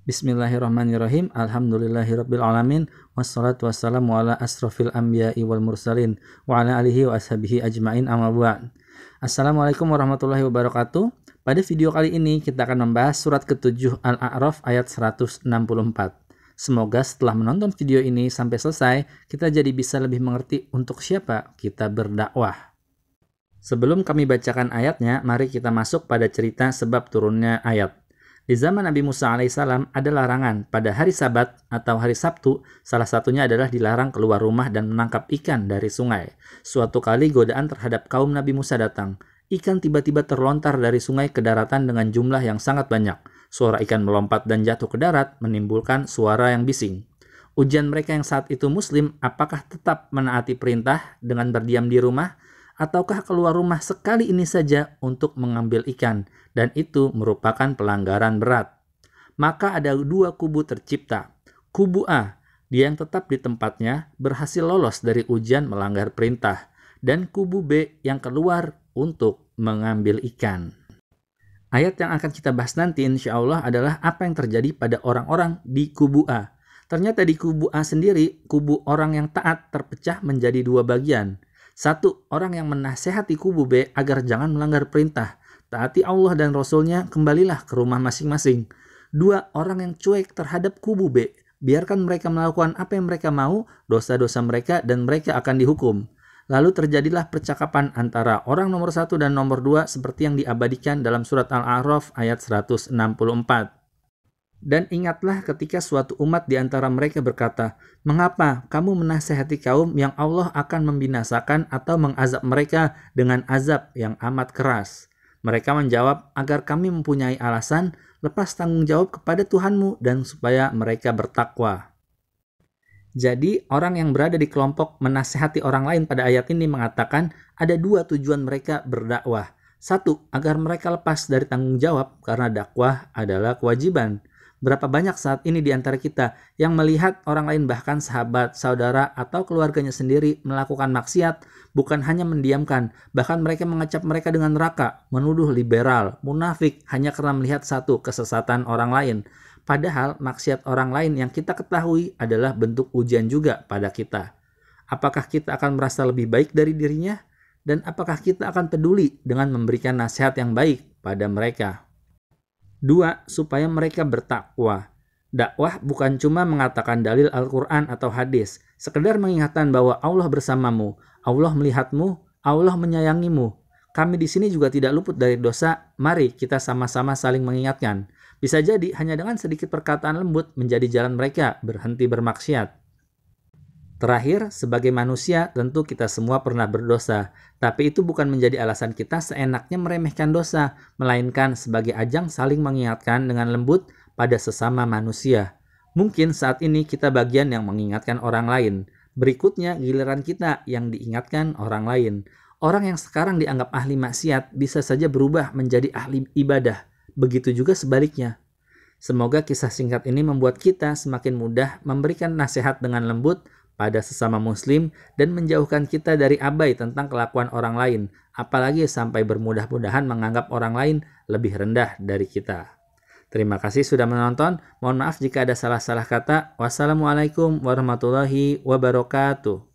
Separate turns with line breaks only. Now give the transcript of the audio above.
Bismillahirrahmanirrahim. Alhamdulillahirabbil alamin. Wassalatu wassalamu ala asrofil anbiya'i wal mursalin wa ala alihi wa ashabihi ajmain, amma ba'd. Assalamualaikum warahmatullahi wabarakatuh. Pada video kali ini kita akan membahas surat ke-7 Al-A'raf ayat 164. Semoga setelah menonton video ini sampai selesai, kita jadi bisa lebih mengerti untuk siapa kita berdakwah. Sebelum kami bacakan ayatnya, mari kita masuk pada cerita sebab turunnya ayat. Di zaman Nabi Musa alaihissalam ada larangan pada hari Sabat atau hari Sabtu, salah satunya adalah dilarang keluar rumah dan menangkap ikan dari sungai. Suatu kali godaan terhadap kaum Nabi Musa datang. Ikan tiba-tiba terlontar dari sungai ke daratan dengan jumlah yang sangat banyak. Suara ikan melompat dan jatuh ke darat menimbulkan suara yang bising. Ujian mereka yang saat itu muslim, apakah tetap menaati perintah dengan berdiam di rumah, ataukah keluar rumah sekali ini saja untuk mengambil ikan, dan itu merupakan pelanggaran berat. Maka ada dua kubu tercipta. Kubu A, dia yang tetap di tempatnya, berhasil lolos dari ujian melanggar perintah, dan kubu B yang keluar untuk mengambil ikan. Ayat yang akan kita bahas nanti insya Allah adalah apa yang terjadi pada orang-orang di kubu A. Ternyata di kubu A sendiri, kubu orang yang taat terpecah menjadi dua bagian. Satu, orang yang menasehati kubu B agar jangan melanggar perintah. Taati Allah dan Rasul-Nya, kembalilah ke rumah masing-masing. Dua, orang yang cuek terhadap kubu B. Biarkan mereka melakukan apa yang mereka mau, dosa-dosa mereka, dan mereka akan dihukum. Lalu terjadilah percakapan antara orang nomor 1 dan nomor 2 seperti yang diabadikan dalam surat Al-A'raf ayat 164. Dan ingatlah ketika suatu umat di antara mereka berkata, "Mengapa kamu menasihati kaum yang Allah akan membinasakan atau mengazab mereka dengan azab yang amat keras?" Mereka menjawab, "Agar kami mempunyai alasan, lepas tanggung jawab kepada Tuhanmu dan supaya mereka bertakwa." Jadi, orang yang berada di kelompok menasihati orang lain pada ayat ini mengatakan ada dua tujuan mereka berdakwah. Satu, agar mereka lepas dari tanggung jawab karena dakwah adalah kewajiban. Berapa banyak saat ini di antara kita yang melihat orang lain bahkan sahabat, saudara, atau keluarganya sendiri melakukan maksiat, bukan hanya mendiamkan, bahkan mereka mengecap mereka dengan neraka, menuduh liberal, munafik hanya karena melihat satu kesesatan orang lain. Padahal maksiat orang lain yang kita ketahui adalah bentuk ujian juga pada kita. Apakah kita akan merasa lebih baik dari dirinya? Dan apakah kita akan peduli dengan memberikan nasihat yang baik pada mereka? Dua, supaya mereka bertakwa. Dakwah bukan cuma mengatakan dalil Al-Quran atau hadis, sekedar mengingatkan bahwa Allah bersamamu, Allah melihatmu, Allah menyayangimu. Kami di sini juga tidak luput dari dosa, mari kita sama-sama saling mengingatkan. Bisa jadi hanya dengan sedikit perkataan lembut menjadi jalan mereka berhenti bermaksiat. Terakhir, sebagai manusia tentu kita semua pernah berdosa, tapi itu bukan menjadi alasan kita seenaknya meremehkan dosa, melainkan sebagai ajang saling mengingatkan dengan lembut pada sesama manusia. Mungkin saat ini kita bagian yang mengingatkan orang lain, berikutnya giliran kita yang diingatkan orang lain. Orang yang sekarang dianggap ahli maksiat bisa saja berubah menjadi ahli ibadah, begitu juga sebaliknya. Semoga kisah singkat ini membuat kita semakin mudah memberikan nasihat dengan lembut pada sesama muslim dan menjauhkan kita dari abai tentang kelakuan orang lain, apalagi sampai bermudah-mudahan menganggap orang lain lebih rendah dari kita. Terima kasih sudah menonton. Mohon maaf jika ada salah-salah kata. Wassalamualaikum warahmatullahi wabarakatuh.